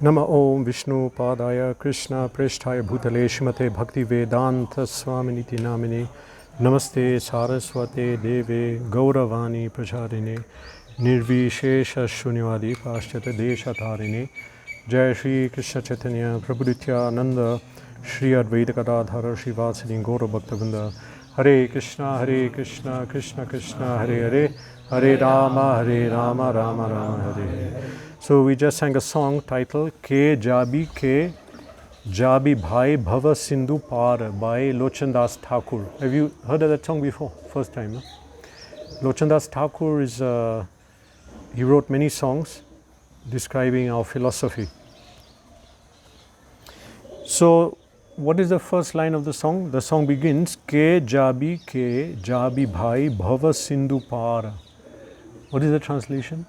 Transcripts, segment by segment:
Nama Om Vishnu Padaya Krishna Presthaya Bhutale Shrimate Bhakti Vedanta Swaminiti Namine Namaste Saraswate Deve Gauravani Pracharine Nirvishesha Shunyavadi Paschata Desha Tarine Jai Shri Krishna Chaitanya Prabhu Nityananda Shri Advaita Gadadhara Srivasadi Gaura Bhaktavinda Hare Krishna Krishna Krishna Hare Hare Hare Rama Rama Rama Hare Hare. So we just sang a song titled Ke Jabi Bhai Bhava Sindhu Par by Lochandas Thakur. Have you heard of that song before? First time, no? Lochandas Thakur is, he wrote many songs describing our philosophy. So what is the first line of the song? The song begins, Ke Jabi Bhai Bhava Sindhu Par. What is the translation?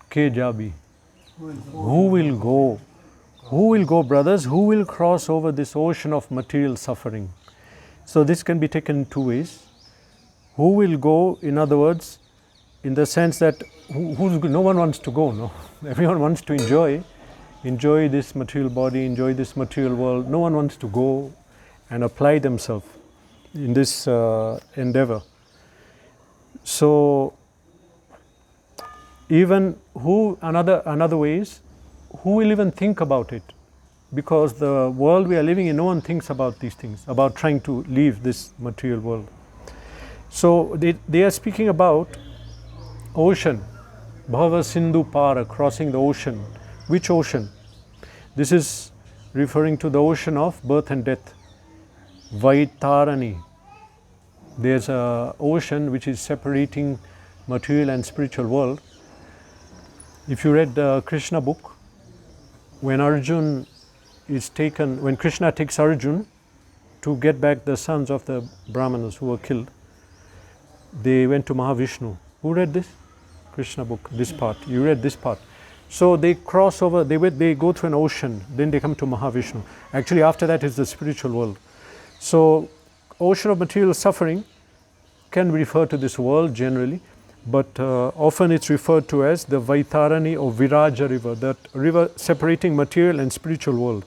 Ke Jabi. Who will go? Who will go, brothers? Who will cross over this ocean of material suffering? So this can be taken two ways. Who will go, in other words, in the sense that no one wants to go, no? Everyone wants to enjoy this material body, enjoy this material world. No one wants to go and apply themselves in this endeavor. So even another way is, who will even think about it? Because the world we are living in, no one thinks about these things, about trying to leave this material world. So they are speaking about ocean, Bhava Sindhu Para, crossing the ocean. Which ocean? This is referring to the ocean of birth and death, Vaitarani. There's an ocean which is separating material and spiritual world. If you read the Krishna book, when Krishna takes Arjun to get back the sons of the Brahmanas who were killed, they went to Mahavishnu. Who read this? Krishna book, this part. You read this part. So they cross over, they go through an ocean, then they come to Mahavishnu. Actually, after that is the spiritual world. So, ocean of material suffering can refer to this world generally, but often it's referred to as the Vaitarani or Viraja river, that river separating material and spiritual world.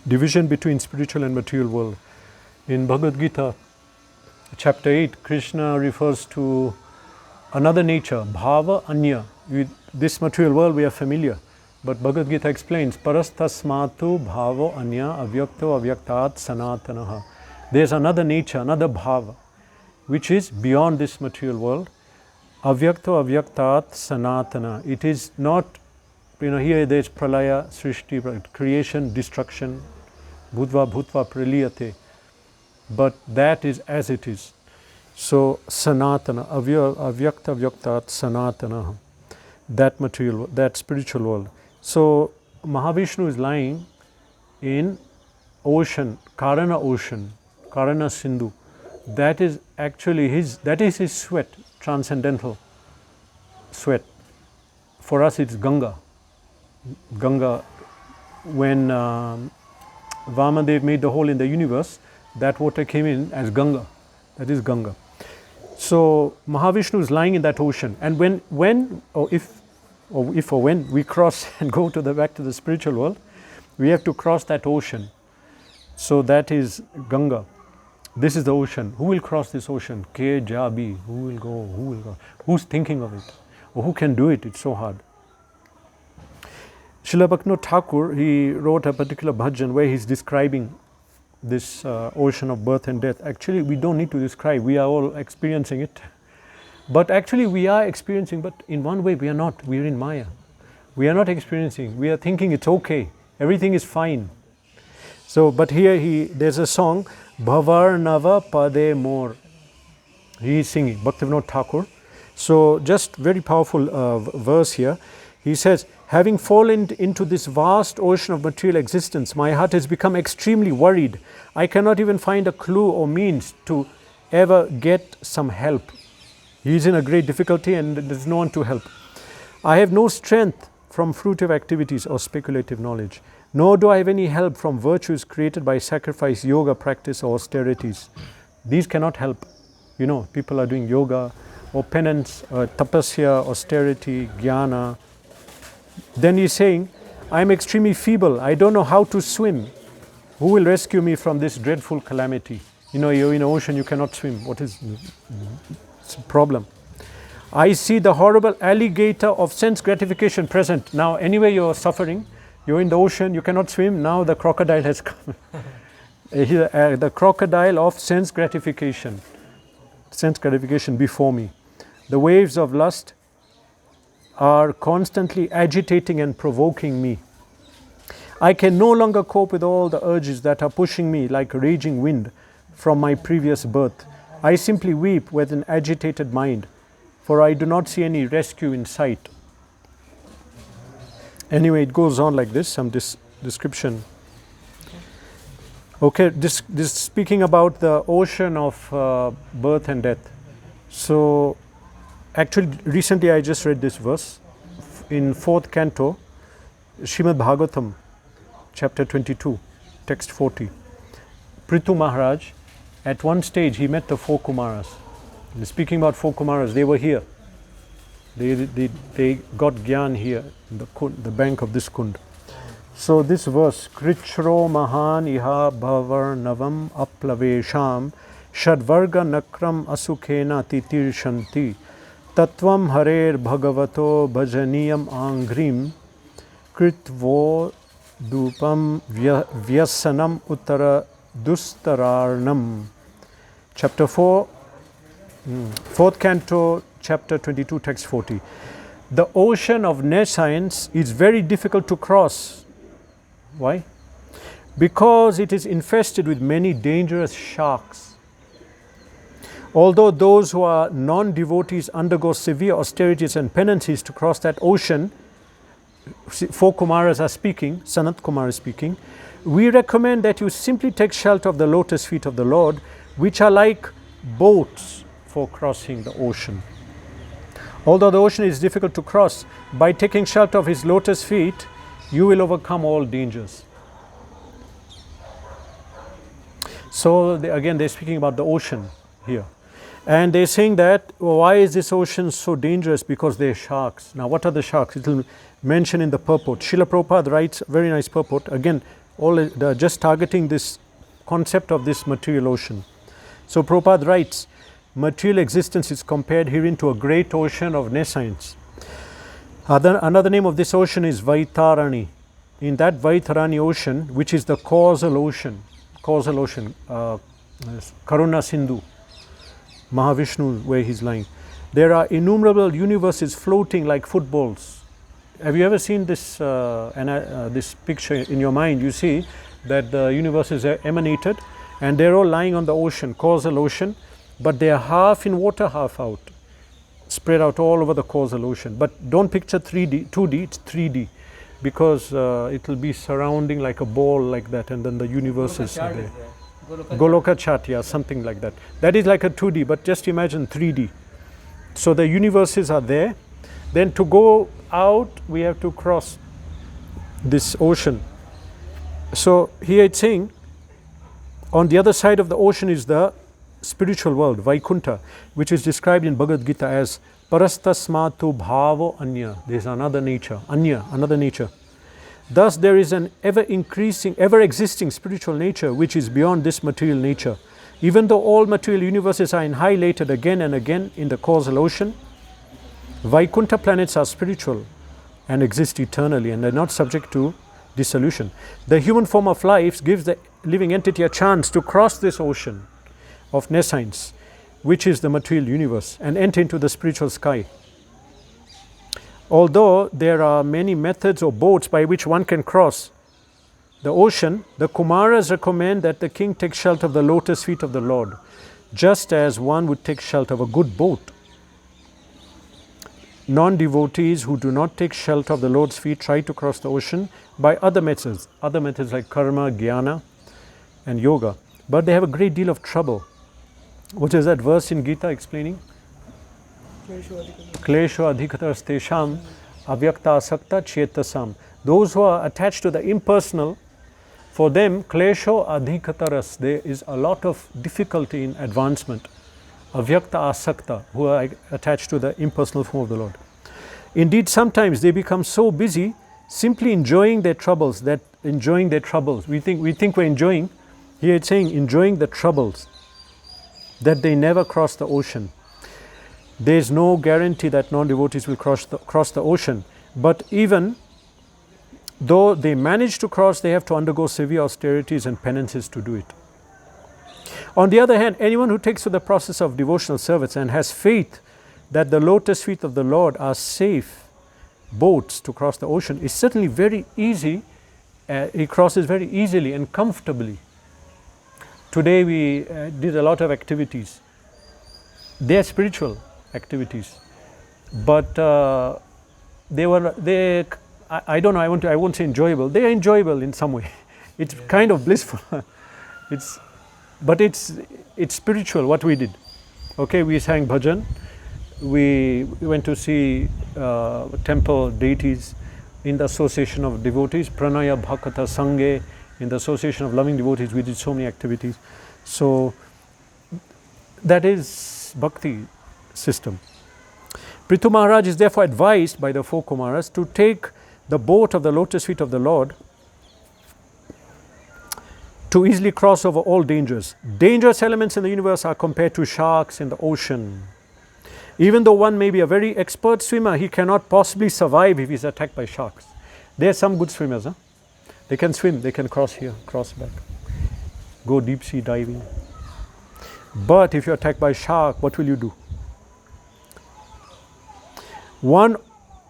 Division between spiritual and material world. In Bhagavad Gita, chapter 8, Krishna refers to another nature, Bhava Anya. With this material world we are familiar, but Bhagavad Gita explains, Parastasmatu Bhavo Anya Avyakto Avyaktat Sanatanaha. There's another nature, another Bhava, which is beyond this material world. Avyakto Avyaktat Sanatana. It is not, here there's Pralaya, Srishti, creation, destruction, Bhutva Praliyate, but that is as it is. So Sanatana, Avyakta Avyaktat Sanatana, that material, that spiritual world. So Mahavishnu is lying in ocean, Karana Sindhu. That is actually his sweat, transcendental sweat. For us it's Ganga. When Vamadev made the hole in the universe, that water came in as Ganga. That is Ganga. So Mahavishnu is lying in that ocean, and if or when we cross and go back to the spiritual world, we have to cross that ocean. So that is Ganga. This is the ocean. Who will cross this ocean? Ke Jabi. Who will go? Who's thinking of it? Or who can do it? It's so hard. Srila Bhaktivinoda Thakur, he wrote a particular bhajan where he's describing this ocean of birth and death. Actually, we don't need to describe. We are all experiencing it. But actually, we are experiencing, but in one way we are not. We are in Maya. We are not experiencing. We are thinking it's okay. Everything is fine. So, but here there's a song, Bhavarnava Pade Mor. He is singing, Bhaktivinoda Thakur. So, just very powerful verse here. He says, having fallen into this vast ocean of material existence, my heart has become extremely worried. I cannot even find a clue or means to ever get some help. He is in a great difficulty and there is no one to help. I have no strength from fruitive activities or speculative knowledge, nor do I have any help from virtues created by sacrifice, yoga practice or austerities. These cannot help. People are doing yoga or penance, tapasya, austerity, jnana. Then he's saying, I am extremely feeble. I don't know how to swim. Who will rescue me from this dreadful calamity? You know, you're in the ocean, you cannot swim. What is it's a problem? I see the horrible alligator of sense gratification present. Now, anyway, you're suffering. You're in the ocean, you cannot swim. Now the crocodile has come. The crocodile of sense gratification before me. The waves of lust are constantly agitating and provoking me. I can no longer cope with all the urges that are pushing me like a raging wind from my previous birth. I simply weep with an agitated mind, for I do not see any rescue in sight. Anyway, it goes on like this, some description. Okay, this speaking about the ocean of birth and death. So, actually, recently I just read this verse in 4th canto, Srimad Bhagavatam, chapter 22, text 40. Prithu Maharaj, at one stage he met the 4 Kumaras. And speaking about 4 Kumaras, they were here. They got Gyan here, in the bank of this Kund. So this verse, Krichro Mahan Iha Bhavarnavam Aplavesham Shadvarga Nakram Asukhena Titir Shanti Tatvam Harer Bhagavato Bhajaniyam Angrim Kritvo Dupam Vyasanam Uttara Dustararnam. Chapter 4, 4th canto, chapter 22, text 40. The ocean of nescience is very difficult to cross. Why? Because it is infested with many dangerous sharks. Although those who are non-devotees undergo severe austerities and penances to cross that ocean, 4 Kumaras are speaking, Sanat Kumar is speaking, we recommend that you simply take shelter of the lotus feet of the Lord, which are like boats for crossing the ocean. Although the ocean is difficult to cross, by taking shelter of his lotus feet, you will overcome all dangers. So again, they're speaking about the ocean here. And they're saying that, why is this ocean so dangerous? Because there are sharks. Now, what are the sharks? It will mention in the purport. Srila Prabhupada writes a very nice purport. Again, just targeting this concept of this material ocean. So Prabhupada writes, material existence is compared herein to a great ocean of nescience. Another name of this ocean is Vaitarani. In that Vaitarani ocean, which is the causal ocean, Karuna Sindhu, Mahavishnu, where he's lying, there are innumerable universes floating like footballs. Have you ever seen this this picture in your mind? You see that the universes are emanated and they're all lying on the ocean, causal ocean, but they are half in water, half out, spread out all over the causal ocean. But don't picture 3D, 2D, it's 3D, because it will be surrounding like a ball like that, and then the universes are there. Goloka Chatya, something like that. That is like a 2D, but just imagine 3D. So the universes are there. Then to go out, we have to cross this ocean. So here it's saying, on the other side of the ocean is the spiritual world, Vaikunta, which is described in Bhagavad Gita as Parastasmatu Bhavo Anya. There is another nature, Anya, another nature. Thus there is an ever-increasing, ever-existing spiritual nature which is beyond this material nature. Even though all material universes are annihilated again and again in the causal ocean, Vaikunta planets are spiritual and exist eternally and are not subject to dissolution. The human form of life gives the living entity a chance to cross this ocean of nescience, which is the material universe, and enter into the spiritual sky. Although there are many methods or boats by which one can cross the ocean, the Kumaras recommend that the king take shelter of the lotus feet of the Lord, just as one would take shelter of a good boat. Non-devotees who do not take shelter of the Lord's feet try to cross the ocean by other methods like karma, jnana and yoga, but they have a great deal of trouble. What is that verse in Gita explaining? Klesho adhikatas tesham avyakta asakta chetasam. Those who are attached to the impersonal, for them klesho adhikataras, there is a lot of difficulty in advancement. Avyakta asakta, who are attached to the impersonal form of the Lord. Indeed, sometimes they become so busy simply enjoying their troubles, we think we're enjoying. Here it's saying enjoying the troubles, that they never cross the ocean. There is no guarantee that non-devotees will cross the ocean, but even though they manage to cross, they have to undergo severe austerities and penances to do it. On the other hand, anyone who takes to the process of devotional service and has faith that the lotus feet of the Lord are safe boats to cross the ocean is certainly very easy. He crosses very easily and comfortably. Today we did a lot of activities. They are spiritual activities, but I don't know. I won't say enjoyable. They are enjoyable in some way. It's kind of blissful. But it's spiritual. What we did. Okay, we sang bhajan. We went to see temple deities in the association of devotees. Pranaya Bhakata Sanghe. In the association of loving devotees, we did so many activities. So that is bhakti system. Prithu Maharaj is therefore advised by the four Kumaras to take the boat of the lotus feet of the Lord to easily cross over all dangers. Dangerous elements in the universe are compared to sharks in the ocean. Even though one may be a very expert swimmer, he cannot possibly survive if he is attacked by sharks. There are some good swimmers. Huh? They can swim, they can cross here, cross back, go deep sea diving. But if you're attacked by a shark, what will you do? One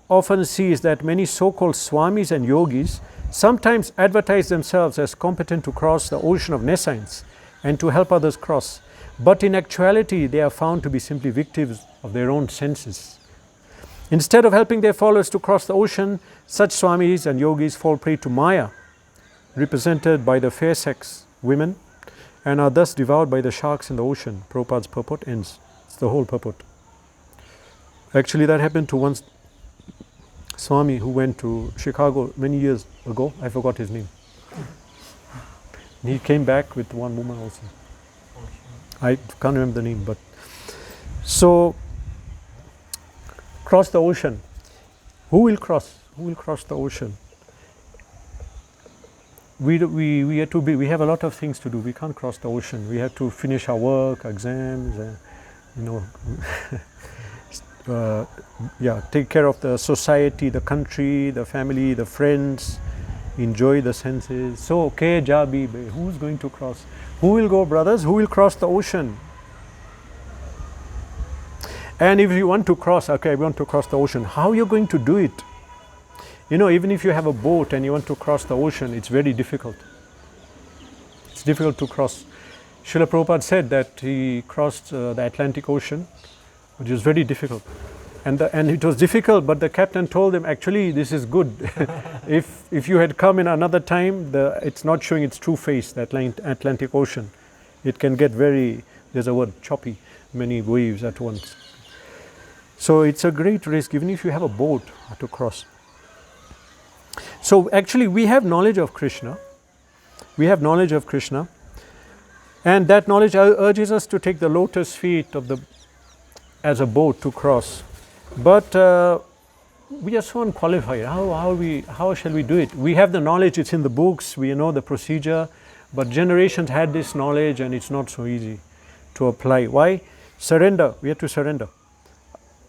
often sees that many so-called swamis and yogis sometimes advertise themselves as competent to cross the ocean of nescience and to help others cross. But in actuality, they are found to be simply victims of their own senses. Instead of helping their followers to cross the ocean, such swamis and yogis fall prey to Maya, represented by the fair sex women, and are thus devoured by the sharks in the ocean. Prabhupada's purport ends. It's the whole purport. Actually, that happened to one Swami who went to Chicago many years ago. I forgot his name. He came back with one woman also. I can't remember the name, but so cross the ocean. Who will cross? Who will cross the ocean? We have a lot of things to do. We can't cross the ocean. We have to finish our work, exams, take care of the society, the country, the family, the friends, enjoy the senses. So, who's going to cross? Who will go, brothers? Who will cross the ocean? And if you want to cross, I want to cross the ocean. How are you going to do it? Even if you have a boat and you want to cross the ocean, it's very difficult. It's difficult to cross. Srila Prabhupada said that he crossed the Atlantic Ocean, which is very difficult. And it was difficult, but the captain told him, actually, this is good. If you had come in another time, it's not showing its true face, the Atlantic Ocean. It can get there's a word, choppy, many waves at once. So it's a great risk, even if you have a boat to cross. So actually we have knowledge of Krishna. And that knowledge urges us to take the lotus feet as a boat to cross. But we are so unqualified. How shall we do it? We have the knowledge, it's in the books, we know the procedure, but generations had this knowledge and it's not so easy to apply. Why? Surrender. We have to surrender.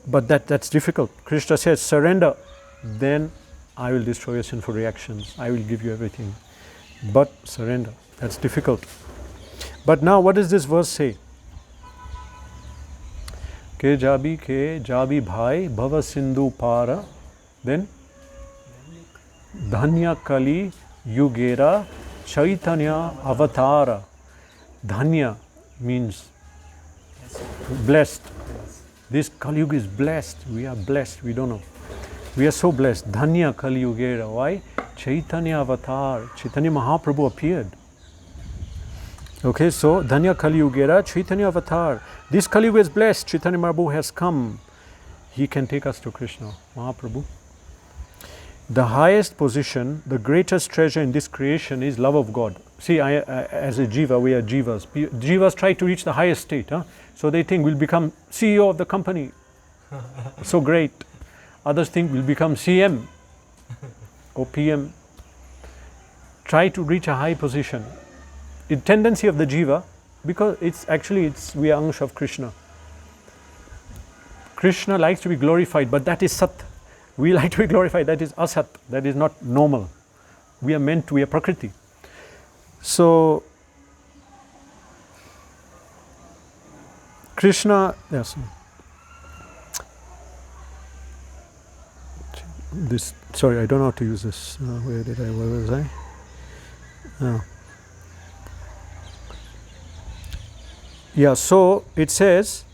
But that's difficult. Krishna says, surrender, then I will destroy your sinful reactions. I will give you everything. But surrender. That's difficult. But now what does this verse say? Ke jabi bhai bhava sindhu para. Then Dhanya kali yugera Caitanya avatara. Dhanya means blessed. This Kali Yuga is blessed. We are blessed. We don't know. We are so blessed. Dhanya Kali Yugera. Why? Caitanya avatar. Chaitanya Mahaprabhu appeared. Okay, so Dhanya Kali Yugera, Chaitanya avatar. This Kali Yuga is blessed. Chaitanya Mahaprabhu has come. He can take us to Krishna, Mahaprabhu. The highest position, the greatest treasure in this creation is love of God. See, as a jiva, we are jivas. Jivas try to reach the highest state. So they think we'll become CEO of the company. So great. Others think we'll become CM or PM, try to reach a high position. The tendency of the jiva, because we are ansh of Krishna. Krishna likes to be glorified, but that is sat. We like to be glorified, that is asat, that is not normal. We are prakriti. So Krishna, yes. Sorry, I don't know how to use this. Where was I? Yeah, so it says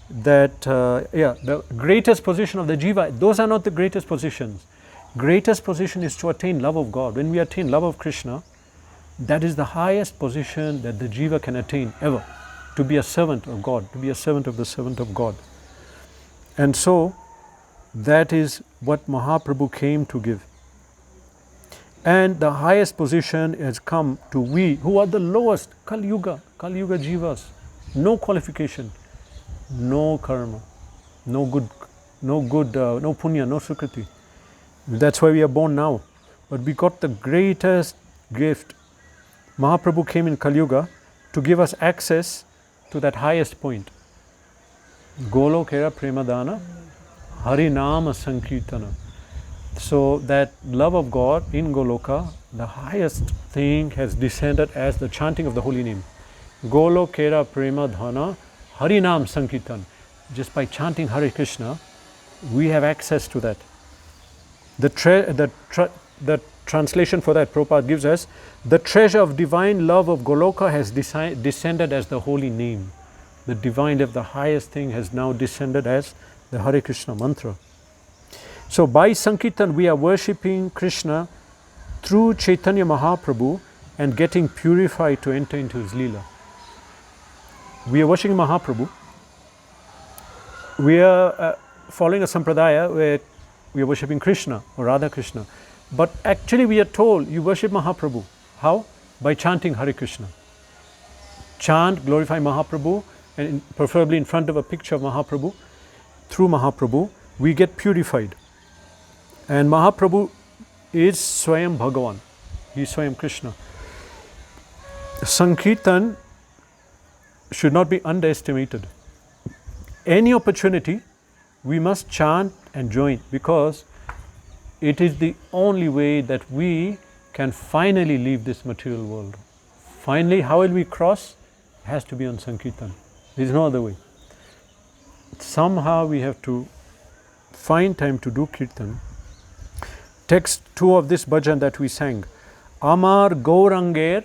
that, the greatest position of the jiva, those are not the greatest positions. Greatest position is to attain love of God. When we attain love of Krishna, that is the highest position that the jiva can attain ever. To be a servant of God, to be a servant of the servant of God. And so, that is what Mahaprabhu came to give. And the highest position has come to we who are the lowest, Kali Yuga jivas. No qualification, no karma, no punya, no sukriti. That's why we are born now. But we got the greatest gift. Mahaprabhu came in Kali Yuga to give us access to that highest point. Golokera Premadana, Harinama Sankirtana. So that love of God in Goloka, the highest thing has descended as the chanting of the holy name. Golokera Premadhana, Harinam Sankirtan. Just by chanting Hare Krishna, we have access to that. The translation for that Prabhupada gives us, the treasure of divine love of Goloka has descended as the holy name. The divine love, the highest thing, has now descended as the Hare Krishna mantra. So by Sankirtan we are worshipping Krishna through Caitanya Mahaprabhu and getting purified to enter into his Leela. We are worshipping Mahaprabhu. We are following a sampradaya where we are worshipping Krishna or Radha Krishna. But actually we are told you worship Mahaprabhu. How? By chanting Hare Krishna. Chant, glorify Mahaprabhu, and preferably in front of a picture of Mahaprabhu. Through Mahaprabhu, we get purified. And Mahaprabhu is Swayam Bhagavan. He is Swayam Krishna. Sankirtan should not be underestimated. Any opportunity, we must chant and join, because it is the only way that we can finally leave this material world. Finally, how will we cross? It has to be on Sankirtan. There is no other way. Somehow we have to find time to do Kirtan. Text 2 of this bhajan that we sang. Amar Gauranger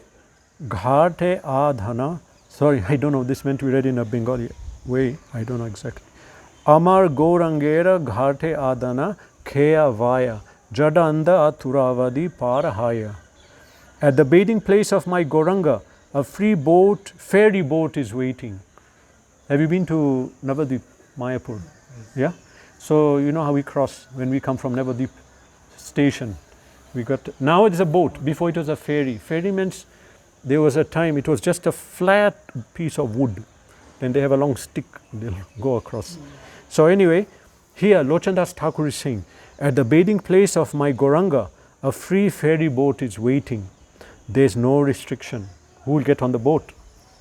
Ghate Adhana. Sorry, I don't know, this meant to be read in a Bengali way. I don't know exactly. Amar Gaurangera Ghate Adhana Khea Vaya Jadanda Aturavadi Parahaya. At the bathing place of my Gauranga, a ferry boat is waiting. Have you been to Navadip, Mayapur? Yeah? So you know how we cross when we come from Navadip station. Now it is a boat. Before it was a ferry. Ferry means there was a time it was just a flat piece of wood. Then they have a long stick, they'll go across. So anyway, here Lochandas Thakur is saying, at the bathing place of my Gauranga, a free ferry boat is waiting. There is no restriction. Who will get on the boat?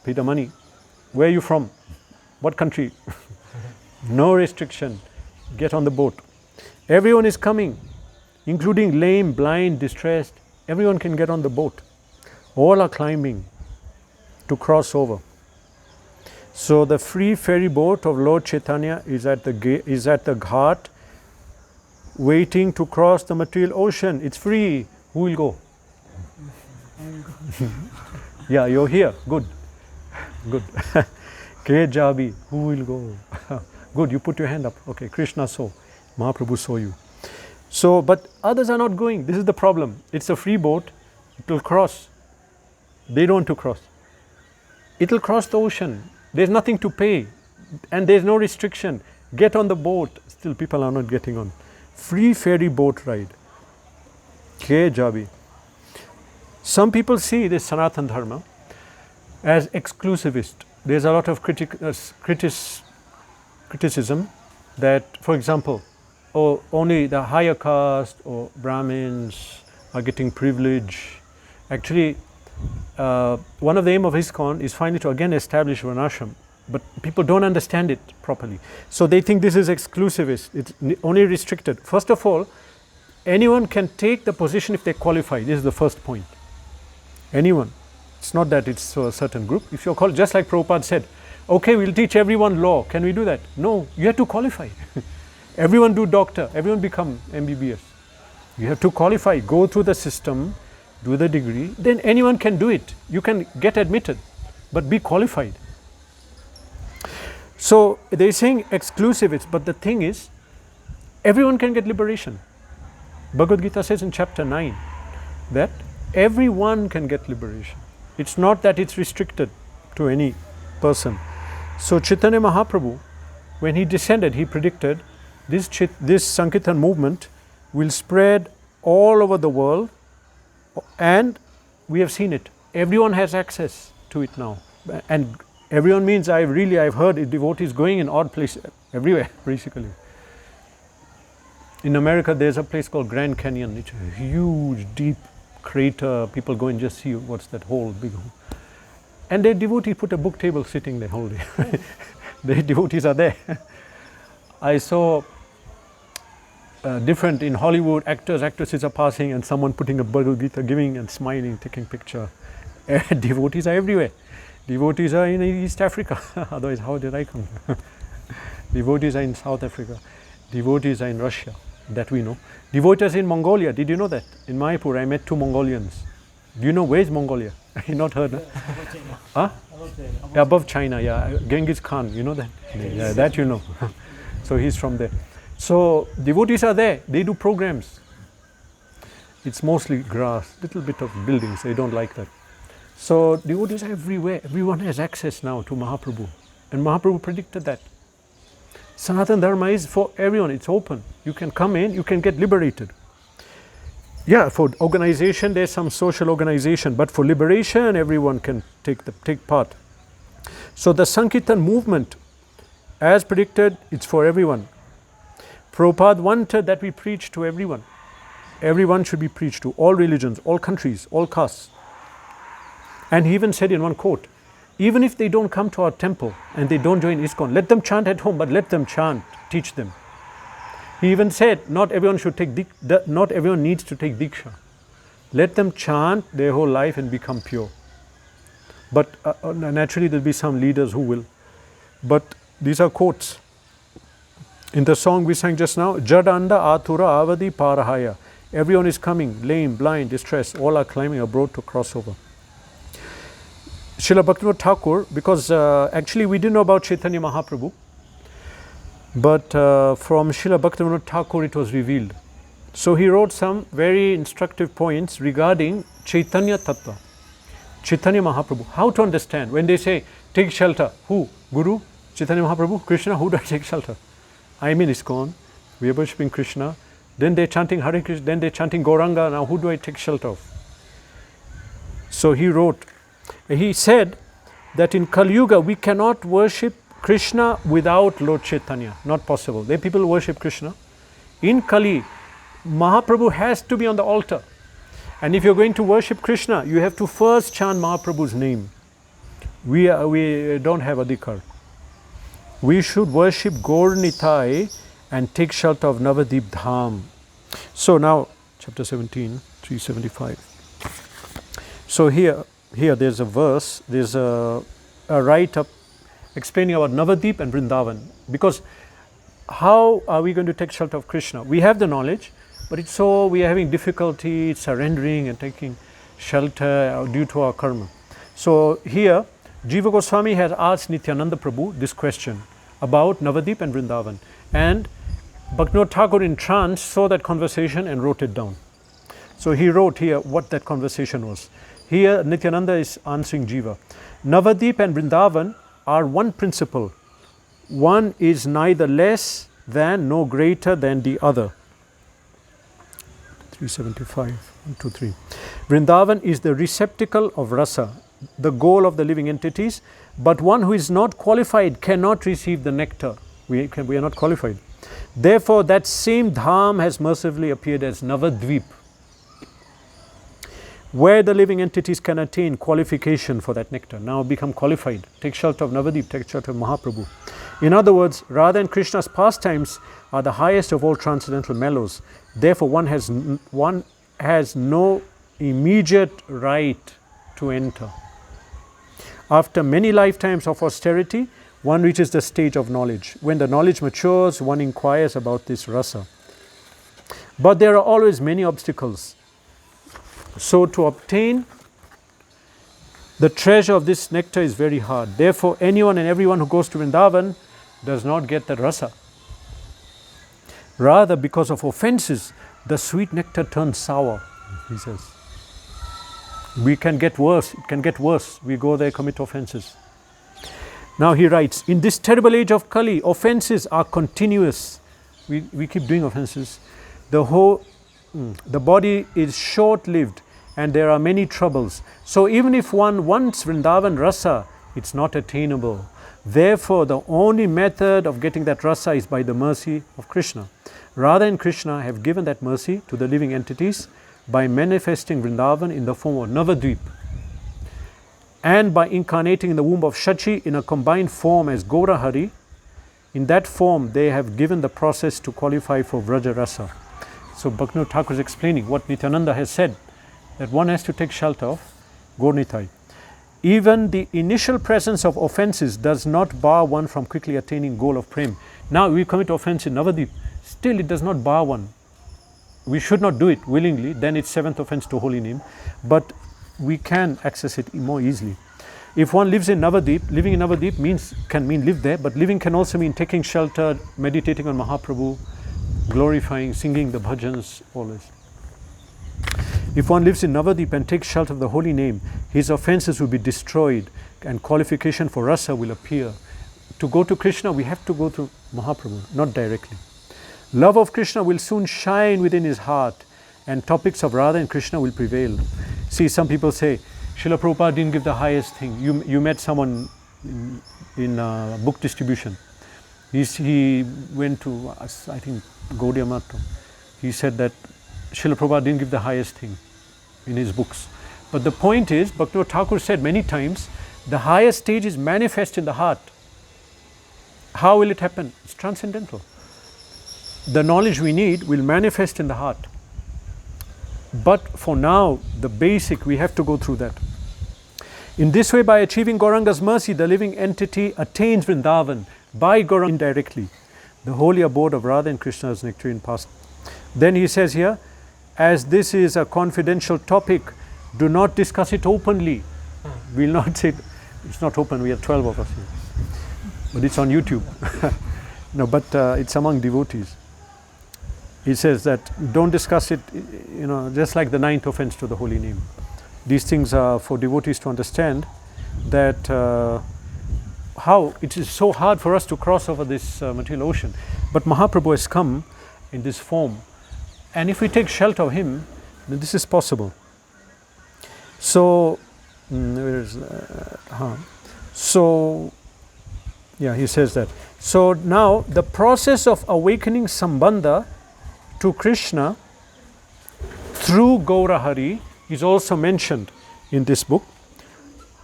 Pay the money. Where are you from? What country? No restriction. Get on the boat. Everyone is coming, including lame, blind, distressed. Everyone can get on the boat. All are climbing to cross over. So the free ferry boat of Lord Caitanya is at the ghat, waiting to cross the material ocean. It's free. Who will go? Yeah, you're here. Good. Good. Ke Jabi. Who will go? Good, you put your hand up. Okay, Krishna saw. Mahaprabhu saw you. So, but others are not going. This is the problem. It's a free boat. It will cross. They don't want to cross. It will cross the ocean. There's nothing to pay. And there's no restriction. Get on the boat. Still people are not getting on. Free ferry boat ride. Ke Jabi. Some people see this Sanatana Dharma as exclusivist. There's a lot of criticism that, for example, oh, only the higher caste or Brahmins are getting privilege. Actually, one of the aim of ISKCON is finally to again establish Varnashram, but people don't understand it properly. So they think this is exclusivist, it's only restricted. First of all, anyone can take the position if they qualify. This is the first point. Anyone. It's not that it's a certain group. If you're called, just like Prabhupada said, okay, we'll teach everyone law. Can we do that? No, you have to qualify. Everyone do doctor, everyone become MBBS. You have to qualify, go through the system, do the degree, then anyone can do it. You can get admitted, but be qualified. So they're saying exclusivists, but the thing is, everyone can get liberation. Bhagavad Gita says in chapter 9 that everyone can get liberation. It's not that it's restricted to any person. So Chaitanya Mahaprabhu, when he descended, he predicted this Sankirtan movement will spread all over the world, and we have seen it. Everyone has access to it now. And everyone means I've heard devotees going in odd places, everywhere basically. In America there's a place called Grand Canyon. It's a huge, deep crater. People go and just see what's that hole, big hole. And their devotees put a book table sitting there whole day. Their devotees are there. I saw different in Hollywood, actors, actresses are passing and someone putting a Bhagavad Gita, giving and smiling, taking picture. Devotees are everywhere. Devotees are in East Africa. Otherwise, how did I come? Devotees are in South Africa. Devotees are in Russia, that we know. Devotees in Mongolia. Did you know that? In Mayapur, I met 2 Mongolians. Do you know where is Mongolia? You not heard? Above China. Huh? Above China. Above China, yeah. Genghis Khan, you know that? Yeah, that you know. So he's from there. So devotees are there. They do programs. It's mostly grass, little bit of buildings. They don't like that. So devotees are everywhere. Everyone has access now to Mahaprabhu. And Mahaprabhu predicted that. Sanatana Dharma is for everyone. It's open. You can come in, you can get liberated. Yeah, for organization, there's some social organization, but for liberation, everyone can take part. So the Sankirtan movement, as predicted, it's for everyone. Prabhupada wanted that we preach to everyone. Everyone should be preached to, all religions, all countries, all castes. And he even said in one quote, even if they don't come to our temple and they don't join ISKCON, let them chant at home, but let them chant, teach them. He even said, not everyone needs to take Diksha. Let them chant their whole life and become pure. But naturally there will be some leaders who will. But these are quotes. In the song we sang just now, Jadanda Athura Avadi Parahaya. Everyone is coming, lame, blind, distressed, all are climbing abroad to cross over. Srila Bhaktivinoda Thakur, because actually we didn't know about Chaitanya Mahaprabhu, but from Srila Bhaktivinoda Thakur it was revealed. So he wrote some very instructive points regarding Chaitanya Tattva, Chaitanya Mahaprabhu. How to understand when they say, take shelter. Who? Guru? Chaitanya Mahaprabhu? Krishna? Who do I take shelter? I'm in ISKCON, we are worshipping Krishna, then they're chanting Hare Krishna, then they're chanting Gauranga, now who do I take shelter of? So he said that in Kali Yuga we cannot worship Krishna without Lord Chaitanya, not possible. There people worship Krishna. In Kali, Mahaprabhu has to be on the altar. And if you're going to worship Krishna, you have to first chant Mahaprabhu's name. We don't have adhikar. We should worship Gaur Nitai and take shelter of Navadip Dham. So now, chapter 17, 375. So here there's a verse, there's a write-up explaining about Navadip and Vrindavan. Because how are we going to take shelter of Krishna? We have the knowledge, but we are having difficulty surrendering and taking shelter due to our karma. So here, Jiva Goswami has asked Nityananda Prabhu this question about Navadip and Vrindavan. And Bhaktivinoda Thakur in trance saw that conversation and wrote it down. So he wrote here what that conversation was. Here Nityananda is answering Jiva. Navadip and Vrindavan are one principle. One is neither less than nor greater than the other. 375, 1, 2, 3. Vrindavan is the receptacle of rasa, the goal of the living entities, but one who is not qualified cannot receive the nectar. We are not qualified. Therefore, that same Dham has mercifully appeared as Navadvip, where the living entities can attain qualification for that nectar. Now become qualified. Take shelter of Navadvip, take shelter of Mahaprabhu. In other words, Radha and Krishna's pastimes are the highest of all transcendental mellows. Therefore, one has no immediate right to enter. After many lifetimes of austerity, one reaches the stage of knowledge. When the knowledge matures, one inquires about this rasa. But there are always many obstacles. So to obtain the treasure of this nectar is very hard. Therefore, anyone and everyone who goes to Vrindavan does not get the rasa. Rather, because of offenses, the sweet nectar turns sour, he says. We can get worse, it can get worse. We go there, commit offenses. Now he writes, in this terrible age of Kali, offenses are continuous. We keep doing offenses. The body is short-lived and there are many troubles. So even if one wants Vrindavan rasa, it's not attainable. Therefore, the only method of getting that rasa is by the mercy of Krishna. Radha and Krishna have given that mercy to the living entities by manifesting Vrindavan in the form of Navadvip, and by incarnating in the womb of Shachi in a combined form as Gaurahari. In that form, they have given the process to qualify for Vraja Rasa. So Bhaktivinoda Thakur is explaining what Nityananda has said, that one has to take shelter of Gaur-Nitai. Even the initial presence of offenses does not bar one from quickly attaining goal of Prem. Now we commit offense in Navadvip, still it does not bar one. We should not do it willingly, then it's seventh offense to holy name, but we can access it more easily. If one lives in Navadvip, living in Navadvip can mean live there, but living can also mean taking shelter, meditating on Mahaprabhu, glorifying, singing the bhajans, all this. If one lives in Navadvip and takes shelter of the holy name, his offenses will be destroyed and qualification for rasa will appear. To go to Krishna, we have to go to Mahaprabhu, not directly. Love of Krishna will soon shine within his heart and topics of Radha and Krishna will prevail. See, some people say, Srila Prabhupada didn't give the highest thing. You met someone in book distribution. He went to, I think, Gaudiya Math. He said that Srila Prabhupada didn't give the highest thing in his books. But the point is, Bhaktivinoda Thakur said many times, the highest stage is manifest in the heart. How will it happen? It's transcendental. The knowledge we need will manifest in the heart. But for now, the basic, we have to go through that. In this way, by achieving Gauranga's mercy, the living entity attains Vrindavan by Gauranga indirectly, the holy abode of Radha and Krishna's nectarian past. Then he says here, as this is a confidential topic, do not discuss it openly. We'll not say, it's not open, we have 12 of us here. But it's on YouTube. No, but it's among devotees. He says that don't discuss it, just like the ninth offense to the holy name. These things are for devotees to understand that how it is so hard for us to cross over this material ocean. But Mahaprabhu has come in this form. And if we take shelter of him, then this is possible. So, he says that. So now the process of awakening Sambandha to Krishna through Gaurahari is also mentioned in this book.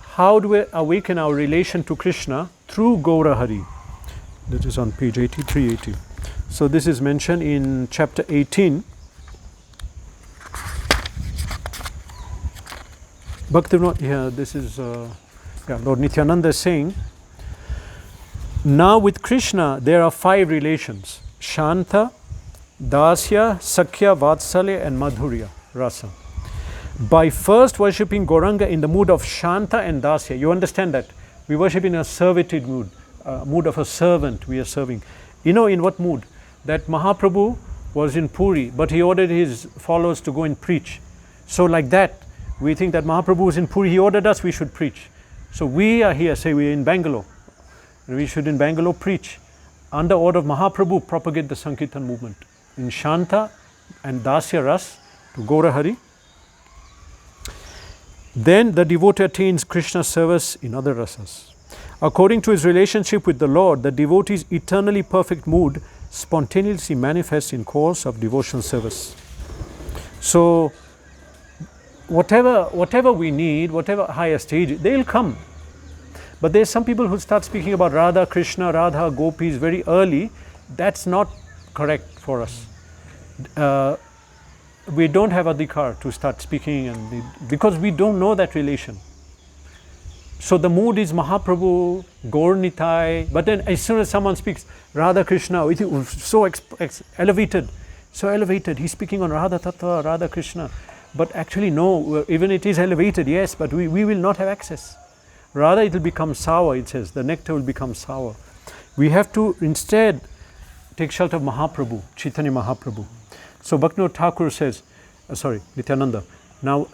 How do we awaken our relation to Krishna through Gaurahari? That is on page 8380. So this is mentioned in chapter 18. Bhaktivinoda, this is Lord Nityananda is saying, now with Krishna there are 5 relations: Shanta, Dasya, Sakhya, Vatsalya and Madhurya, Rasa. By first worshipping Gauranga in the mood of Shanta and Dasya, you understand that? We worship in a servitude mood, mood of a servant we are serving. You know in what mood? That Mahaprabhu was in Puri, but he ordered his followers to go and preach. So like that, we think that Mahaprabhu was in Puri, he ordered us, we should preach. So we are here, say we are in Bangalore, and we should in Bangalore preach. Under order of Mahaprabhu, propagate the Sankirtan movement. In Shanta and Dasya Ras to Gaurahari. Then the devotee attains Krishna's service in other rasas. According to his relationship with the Lord, the devotee's eternally perfect mood spontaneously manifest in course of devotional service. So whatever we need, whatever higher stage, they'll come. But there's some people who start speaking about Radha, Krishna, Radha, Gopis very early. That's not correct for us. We don't have adhikar to start speaking, because we don't know that relation. So the mood is Mahaprabhu, Gaur Nitai, but then as soon as someone speaks Radha Krishna, it is so elevated, he's speaking on Radha Tattva, Radha Krishna. But actually no, even it is elevated, yes, but we will not have access. Rather it will become sour, it says, the nectar will become sour. We have to instead take shelter of Mahaprabhu, Chaitanya Mahaprabhu. So Bhaktivinoda Thakur says, Nityananda, now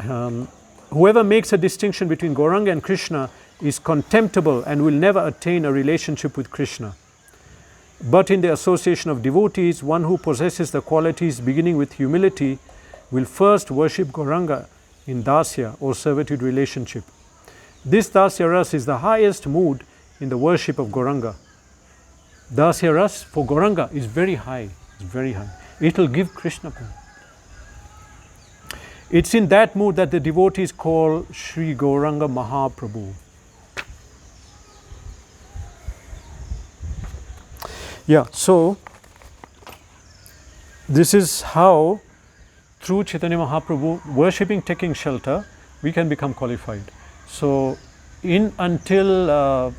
whoever makes a distinction between Gauranga and Krishna is contemptible and will never attain a relationship with Krishna. But in the association of devotees, one who possesses the qualities beginning with humility will first worship Gauranga in dasya or servitude relationship. This dasya ras is the highest mood in the worship of Gauranga. Dasya ras for Gauranga is very high, It will give Krishna prema. It's in that mood that the devotees call Sri Gauranga Mahaprabhu. Yeah, so this is how through Chaitanya Mahaprabhu, worshipping, taking shelter, we can become qualified. So until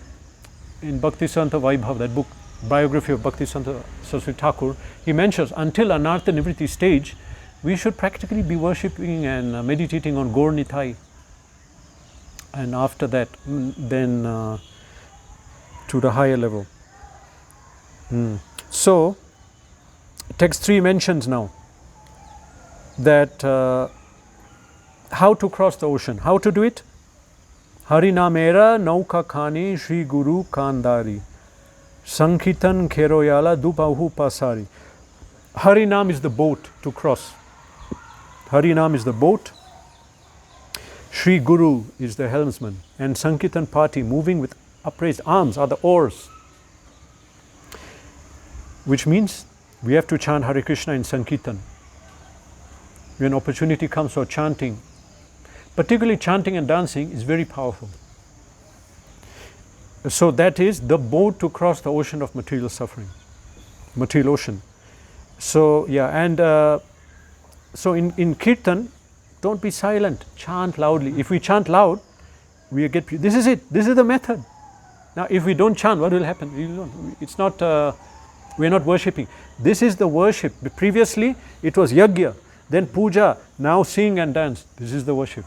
in Bhakti-Siddhanta Vaibhav, that book, biography of Bhakti-Siddhanta Saraswati Thakur, he mentions until Anartha Nivritti stage, we should practically be worshipping and meditating on Gaur Nitai. And after that, then to the higher level. So, text 3 mentions now that how to cross the ocean. How to do it? Harinamera nauka khani Shri Guru Kandari Sankitan Keroyala Dupahu Pasari. Harinam is the boat to cross. Harinam is the boat. Shri Guru is the helmsman. And Sankitan party moving with upraised arms are the oars. Which means we have to chant Hare Krishna in Sankirtan. When opportunity comes for chanting, particularly chanting and dancing is very powerful. So that is the boat to cross the ocean of material suffering, material ocean. So yeah, and so in Kirtan, don't be silent, chant loudly. If we chant loud, we get, this is it, this is the method. Now if we don't chant, what will happen? It's not, we're not worshipping. This is the worship. Previously it was yajna, then puja, now sing and dance. This is the worship.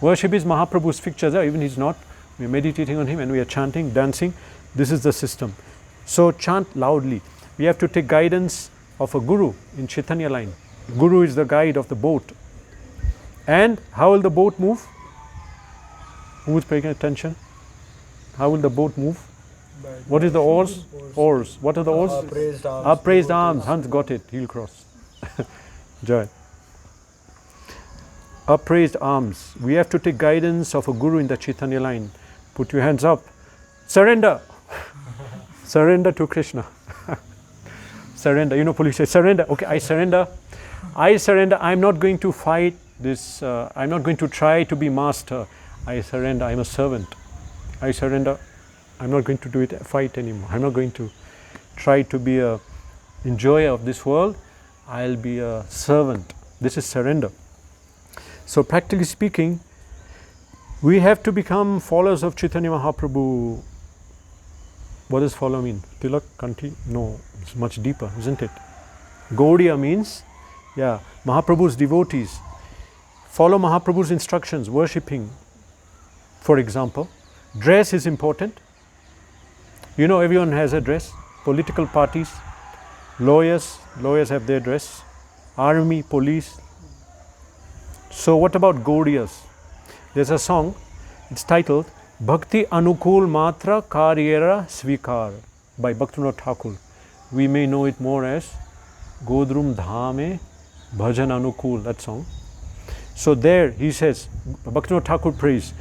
Worship is Mahaprabhu's pictures, even he's not. We're meditating on him and we are chanting, dancing. This is the system. So chant loudly. We have to take guidance of a guru in Chaitanya line. Guru is the guide of the boat. And how will the boat move? Who is paying attention? How will the boat move? What is the oars? Oars. What are the oars? Upraised arms. Upraised arms. Hans got it. He'll cross. Jai. Upraised arms. We have to take guidance of a guru in the Chaitanya line. Put your hands up. Surrender. Surrender to Krishna. Surrender. You know, police say, surrender. Okay, I surrender. I surrender. I'm not going to fight this. I'm not going to try to be master. I surrender. I'm a servant. I surrender. I'm not going to do it, fight anymore. I'm not going to try to be a enjoyer of this world. I'll be a servant. This is surrender. So practically speaking, we have to become followers of Chaitanya Mahaprabhu. What does follow mean? Tilak, Kanti? No, it's much deeper, isn't it? Gaudiya means, yeah, Mahaprabhu's devotees. Follow Mahaprabhu's instructions, worshipping. For example, dress is important. You know, everyone has a dress. Political parties, lawyers have their dress. Army, police. So what about Gaudiyas? There's a song, it's titled Bhakti Anukul Matra Karyera Svikar by Bhaktivinoda Thakur. We may know it more as Godrum Dhame Bhajan Anukul, that song. So there he says, Bhaktivinoda Thakur prays,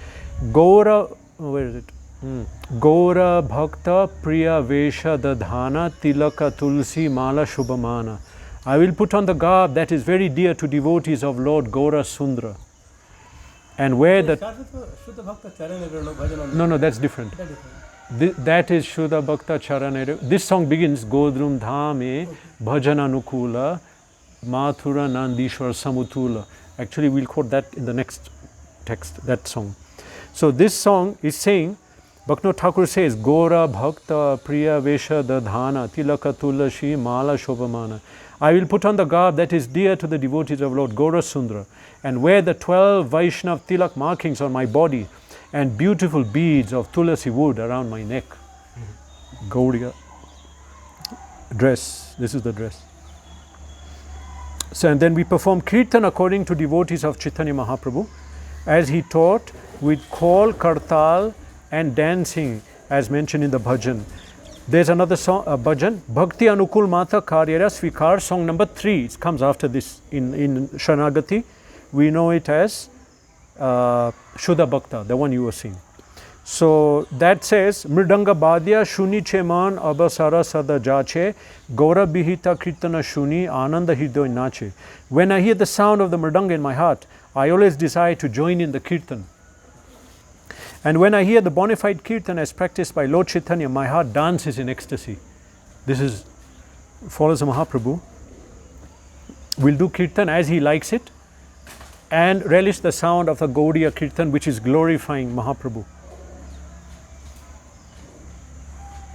Gaura, where is it? Gaura Bhakta Priya Vesha Dadhana Tilaka Tulsi Mala Shubhamana. I will put on the garb that is very dear to devotees of Lord Gaura Sundra. And where the... No, that's different. That is Shuddha Bhakta Charanere. This song begins Godrum Dhame Bhajananukula Mathura Nandishwar Samutula. Actually, we'll quote that in the next text, that song. So this song is saying, Bhaktivinoda Thakur says, Gora Bhakta Priya Vesha Dadhana Tilaka Tulashi Mala Shobhamana. I will put on the garb that is dear to the devotees of Lord Gaura Sundra and wear the 12 Vaishnav Tilak markings on my body and beautiful beads of Tulasi wood around my neck. Gaudiya dress. This is the dress. So, and then we perform kirtan according to devotees of Chaitanya Mahaprabhu as he taught with khol, kartal and dancing as mentioned in the bhajan. There's another song, bhajan, Bhakti Anukul Mata Karyara Svikar, song number 3. It comes after this in Shanagati. We know it as Shuddha Bhakta, the one you were seeing. So that says, Mridanga Badya Shuni Cheman Abasara Sada Jache Gaura Bihita Kirtana Shuni Ananda Hridoy Nache. When I hear the sound of the Mridanga in my heart, I always desire to join in the kirtan. And when I hear the bona fide kirtan as practiced by Lord Chaitanya, my heart dances in ecstasy. This is follows the Mahaprabhu. We'll do kirtan as he likes it and relish the sound of the Gaudiya kirtan, which is glorifying Mahaprabhu.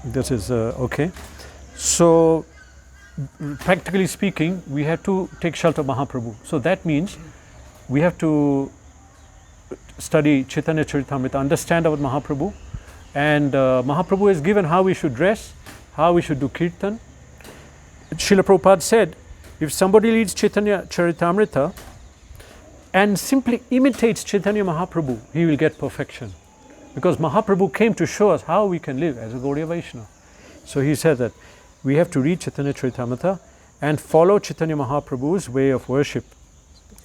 This is okay. So, practically speaking, we have to take shelter of Mahaprabhu. So that means we have to study Chaitanya Charitamrita, understand about Mahaprabhu, and Mahaprabhu has given how we should dress, how we should do kirtan. Srila Prabhupada said, if somebody reads Chaitanya Charitamrita and simply imitates Chaitanya Mahaprabhu, he will get perfection. Because Mahaprabhu came to show us how we can live as a Gaudiya Vaishnava. So he said that we have to read Chaitanya Charitamrita and follow Chaitanya Mahaprabhu's way of worship.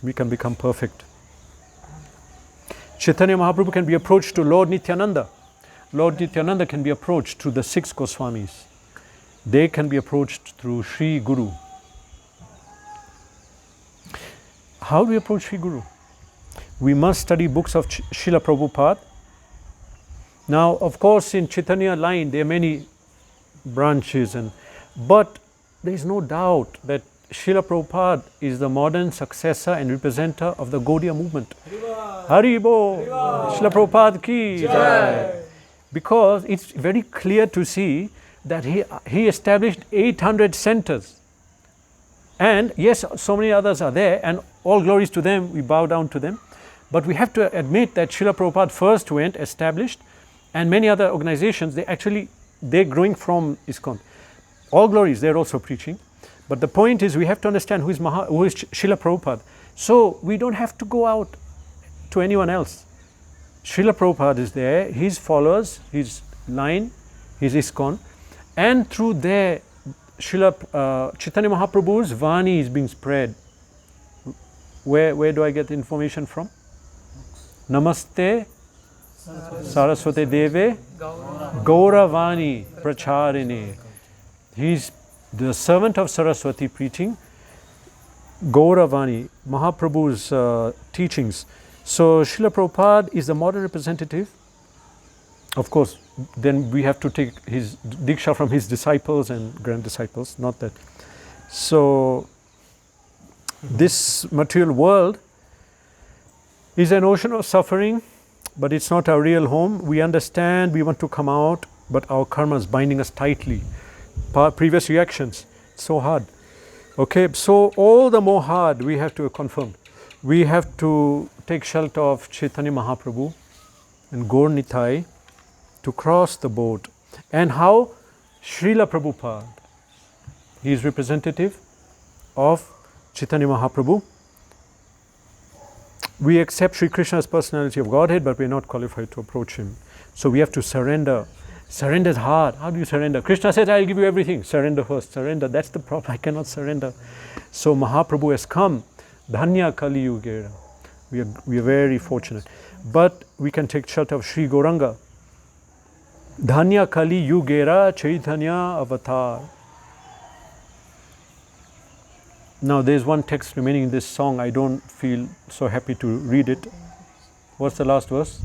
We can become perfect. Chaitanya Mahaprabhu can be approached to Lord Nityananda. Lord Nityananda can be approached through the 6 Goswamis. They can be approached through Sri Guru. How do we approach Sri Guru? We must study books of Srila Prabhupada. Now, of course, in Chaitanya line, there are many branches, but there is no doubt that Srila Prabhupada is the modern successor and representative of the Gaudiya movement. Haribo! Srila Prabhupada ki jai! Because it's very clear to see that he established 800 centers. And yes, so many others are there, and all glories to them, we bow down to them. But we have to admit that Srila Prabhupada first went, established, and many other organizations, they're growing from ISKCON. All glories, they're also preaching. But the point is, we have to understand who is Srila Prabhupada. So we don't have to go out to anyone else. Srila Prabhupada is there, his followers, his line, his ISKCON, and through there, Srila Chaitanya Mahaprabhu's Vani is being spread. Where do I get the information from? Namaste Saraswati Deve Gauravani Pracharine. He's the servant of Saraswati preaching Gauravani, Mahaprabhu's teachings. So Srila Prabhupada is the modern representative. Of course, then we have to take his Diksha from his disciples and grand disciples, not that. So this material world is an ocean of suffering, but it's not our real home. We understand, we want to come out, but our karma is binding us tightly. Previous reactions, so hard. Okay, so all the more hard we have to confirm. We have to take shelter of Chaitanya Mahaprabhu and Gaur Nitai to cross the boat. And how? Srila Prabhupada, he is representative of Chaitanya Mahaprabhu. We accept Sri Krishna as personality of Godhead, but we are not qualified to approach him. So we have to surrender. Surrender is hard. How do you surrender? Krishna says, I'll give you everything. Surrender first. Surrender. That's the problem. I cannot surrender. So Mahaprabhu has come. Dhanya Kali Yugera. We are very fortunate. But we can take shelter of Sri Gauranga. Dhanya Kali Yugera Chaitanya Avatar. Now there's one text remaining in this song. I don't feel so happy to read it. What's the last verse?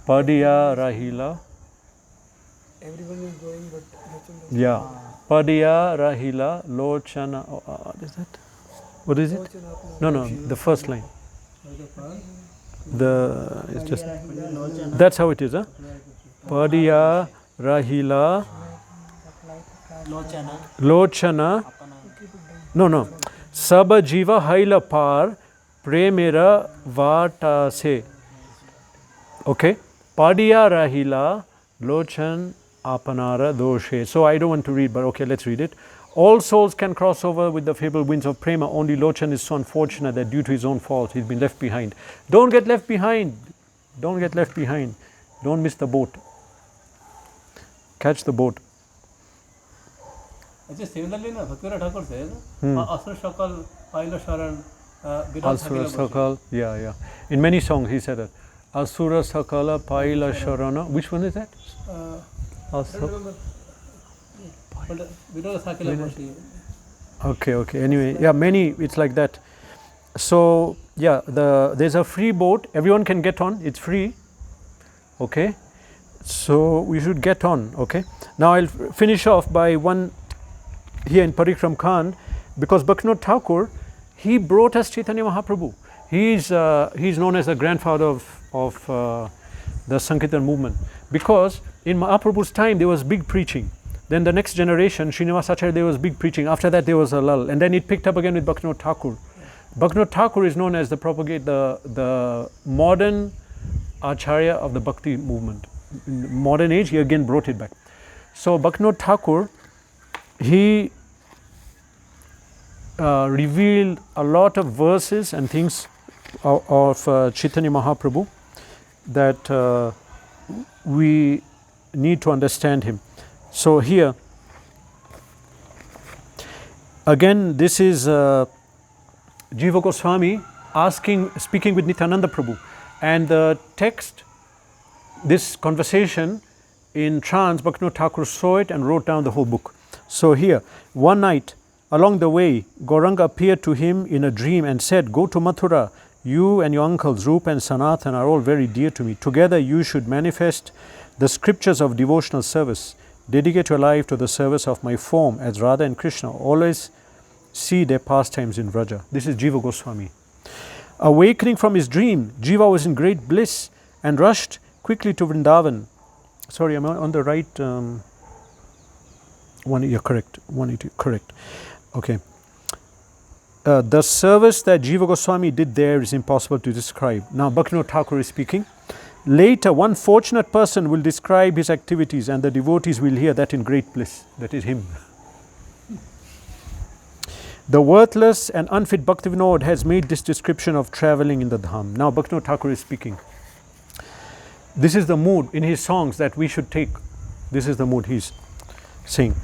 Padiya Rahila. Everyone is going, but Yeah. Padiya Rahila Lochana. What is that? What is it? No, the first line. It's just that's how it is, huh? Padiya Rahila Lochana. No. Saba Jiva Haila Par Premera Vata Se. Okay. Padiya Rahila Lochan Apanara Doshe. So I don't want to read, but okay, let's read it. All souls can cross over with the fabled winds of prema. Only Lochan is so unfortunate that due to his own fault, he's been left behind. Don't get left behind. Don't get left behind. Don't miss the boat. Catch the boat. Similarly, Bhaktivinoda Thakur says, Asur Shakal, Paila Sharan, Asura Sakal. Yeah. In many songs he said that. Asura Sakala Paila Sharana. Which one is that? Okay. Anyway, yeah, many, it's like that. So, yeah, there's a free boat. Everyone can get on. It's free. Okay. So, we should get on. Okay. Now, I'll finish off by one here in Parikram Khan, because Bhaktivinoda Thakur, he brought us Chaitanya Mahaprabhu. He's known as the grandfather of the Sankirtan movement, because in Mahaprabhu's time there was big preaching. Then the next generation, Srinivasacharya, there was big preaching. After that there was a lull, and then it picked up again with Bhaktivinoda Thakur. Bhaktivinoda Thakur is known as the modern Acharya of the Bhakti movement. In modern age, he again brought it back. So Bhaktivinoda Thakur, he revealed a lot of verses and things of Chaitanya Mahaprabhu that we need to understand him. So here, again, this is Jiva Goswami speaking with Nityananda Prabhu, and the text, this conversation in trance, Bhaktivinoda Thakur saw it and wrote down the whole book. So here, one night along the way, Gauranga appeared to him in a dream and said, "Go to Mathura. You and your uncles Rupa and Sanatan are all very dear to me. Together you should manifest the scriptures of devotional service. Dedicate your life to the service of my form as Radha and Krishna. Always see their pastimes in Vraja." This is Jiva Goswami. Awakening from his dream, Jiva was in great bliss and rushed quickly to Vrindavan. Sorry, I'm on the right one. You're correct. 180, correct. Okay. The service that Jiva Goswami did there is impossible to describe. Now Bhaktivinoda Thakur is speaking. Later, one fortunate person will describe his activities, and the devotees will hear that in great bliss. That is him. The worthless and unfit Bhaktivinoda has made this description of traveling in the Dham. Now Bhaktivinoda Thakur is speaking. This is the mood in his songs that we should take. This is the mood he's saying.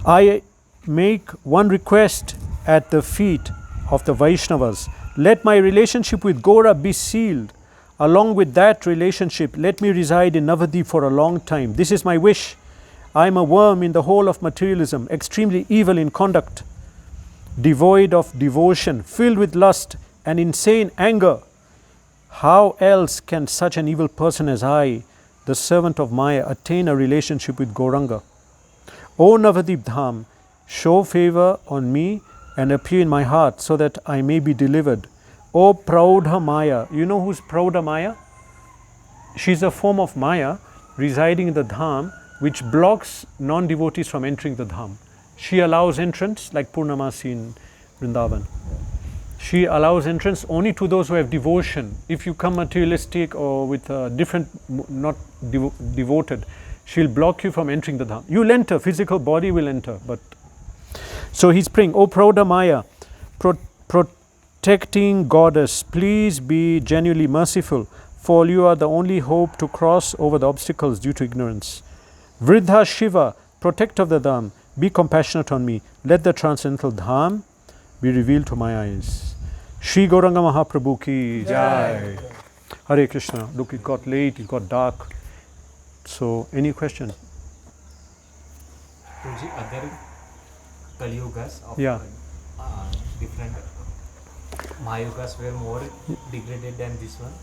I make one request at the feet of the Vaishnavas. Let my relationship with Gaura be sealed. Along with that relationship, let me reside in Navadip for a long time. This is my wish. I am a worm in the hole of materialism, extremely evil in conduct, devoid of devotion, filled with lust and insane anger. How else can such an evil person as I, the servant of Maya, attain a relationship with Gauranga? O Navadip Dham, show favor on me and appear in my heart so that I may be delivered. O Praudha Maya. You know who's Praudha Maya? She's a form of Maya residing in the Dham, which blocks non-devotees from entering the Dham. She allows entrance like Purnamasi in Vrindavan. She allows entrance only to those who have devotion. If you come materialistic or with a different, not devoted, she'll block you from entering the Dham. You'll enter, physical body will enter. But so he's praying, O Praudha Maya, protecting goddess, please be genuinely merciful, for you are the only hope to cross over the obstacles due to ignorance. Vridha Shiva, protector of the Dham, be compassionate on me. Let the transcendental Dham be revealed to my eyes. Shri Gauranga Mahaprabhu ki Jai. Hare Krishna. Look, it got late, it got dark. So, any question? Guruji, other Kaliyugas of Yeah. different Mahayugas were more degraded than this one.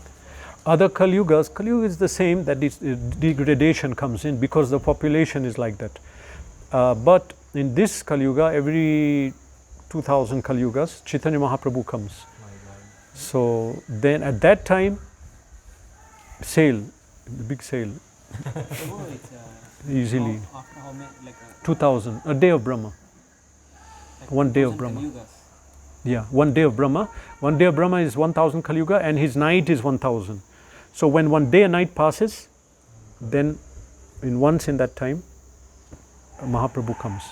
Other Kali Yugas, Kali Yuga is the same, that it's, degradation comes in because the population is like that. But in this Kali Yuga, every 2000 Kali Yugas, Chaitanya Mahaprabhu comes. My God. So then at that time, sale, the big sale, Oh, it's easily after how many, like 2000, a day of Brahma. like One day of 2000 Brahma. Kaliyugas. Yeah, one day of Brahma. One day of Brahma is 1000 Kali Yuga and his night is 1000. So when one day and night passes, then once in that time, Mahaprabhu comes.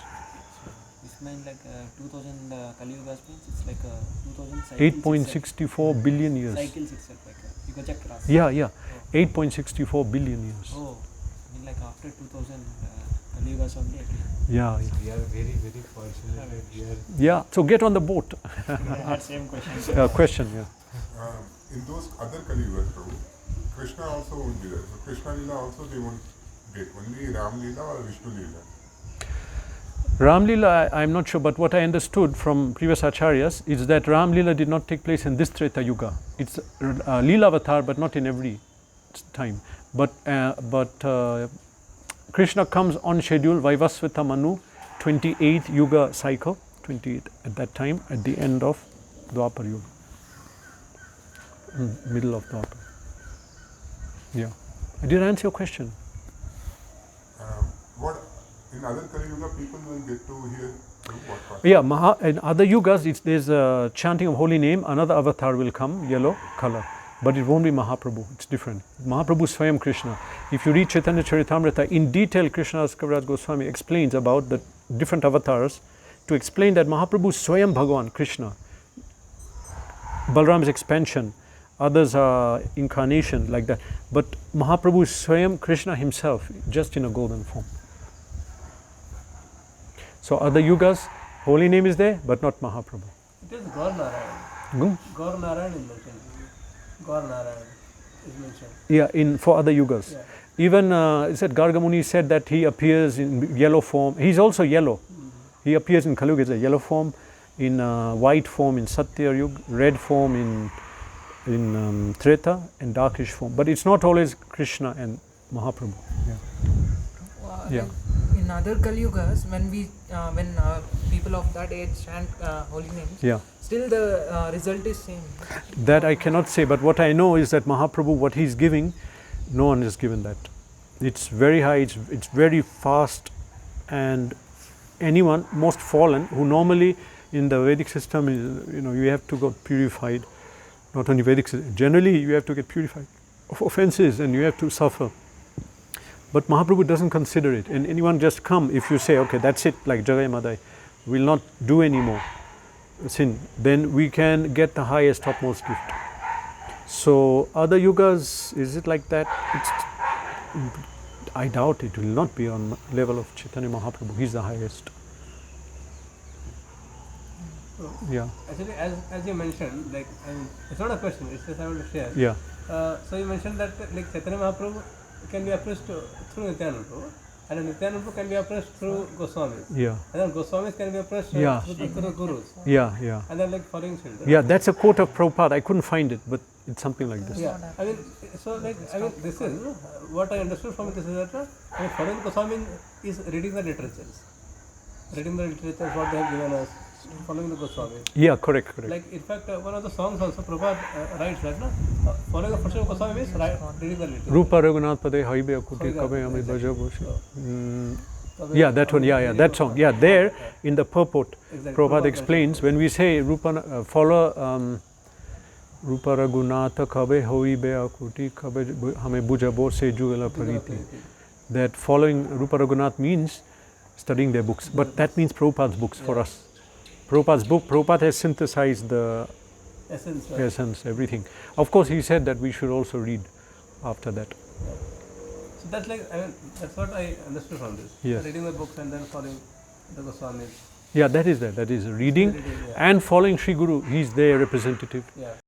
This means like 2000 Kaliyugas means it's like 2000 cycles. 8.64 billion years. Cycles itself, like Yuga Chakras. Yeah, yeah. 8.64 billion years. Oh, I mean like after 2000 Kaliyugas only. Yeah, yeah. We are very, very fortunate that we are. Yeah, so get on the boat. I had same question. Question, yeah. In those other Kaliyugas, Prabhu, Krishna also won't be there. So Krishna Leela also they won't get. Only Ram Leela or Vishnu Leela. Ram Leela, I'm not sure, but what I understood from previous acharyas is that Ram Leela did not take place in this Treta Yuga. It's Leela avatar, but not in every time. But Krishna comes on schedule, Vaivasvata Manu, 28th Yuga cycle, 28 at that time, at the end of Dwapar Yuga, middle of Dwapar. Yeah. Did I answer your question? What in other Kaliyuga people will get to hear what part? Yeah, in other yugas, there's a chanting of holy name, another avatar will come, yellow color. But it won't be Mahaprabhu, it's different. Mahaprabhu is Swayam Krishna. If you read Chaitanya Charitamrita, in detail Krishnadas Kaviraj Goswami explains about the different avatars to explain that Mahaprabhu is Swayam Bhagavan, Krishna. Balram's expansion, others are incarnation like that. But Mahaprabhu is Swayam Krishna himself, just in a golden form. So other yugas, holy name is there, but not Mahaprabhu. It is Gaur Narayan. Gaur Narayan is mentioned. Gaur Narayan is mentioned. Yeah, for other yugas. Yeah. Even Garga Muni said that he appears in yellow form. He's also yellow. He appears in Kali Yuga as a yellow form, in white form in Satya Yuga, red form in Treta, and darkish form. But it's not always Krishna and Mahaprabhu. Yeah. Yeah. Like in other Kaliyugas, when people of that age chant holy names, Yeah. still the result is same. That I cannot say, but what I know is that Mahaprabhu, what he's giving, no one is given that. It's very high, it's very fast, and anyone, most fallen, who normally in the Vedic system, you have to go purified, not only Vedic system, generally you have to get purified of offenses and you have to suffer. But Mahaprabhu doesn't consider it, and anyone just come, if you say, okay, that's it, like Jagai Madai, will not do any more sin, then we can get the highest, topmost gift. So other yugas, is it like that? I doubt it will not be on level of Chaitanya Mahaprabhu. He's the highest. Yeah. Actually, as you mentioned, like, it's not a question, it's just I want to share. Yeah. So you mentioned that like Chaitanya Mahaprabhu can be approached through Nityananda, and Nityananda can be approached through Goswamis. Yeah. And then Goswamis can be approached Yeah. through the Gurus. Yeah, yeah. And then like following children. Yeah, that's a quote of Prabhupada. I couldn't find it, but it's something like this. Yeah, I mean, so like, this is what I understood from this is that following Goswami is reading the literatures. Reading the literatures, what they have given us, following the Goswami. Yeah, correct. Like, in fact, one of the songs also, Prabhupada writes that, following the footsteps of Goswami means reading the literature. Rupa Raghunath Pade Haibe Akuti Kabe Amri Bhaja. Yeah, that one, yeah, that song. Yeah, there in the purport, Prabhupada explains, when we say follow Rupa Raghunatha Kabe Haibe Akuti Kabe Hame Bujabo Se Jugala Pariti. That following Rupa Raghunath means studying their books, but that means Prabhupada's books for us. Prabhupada's book, Prabhupada has synthesized the essence, everything. Of course, he said that we should also read after that. So that's like, I mean, that's what I understood from this. Yes. Reading the books and then following the Goswamis. Yeah, that is reading Yeah. and following Sri Guru. He's their representative. Yeah.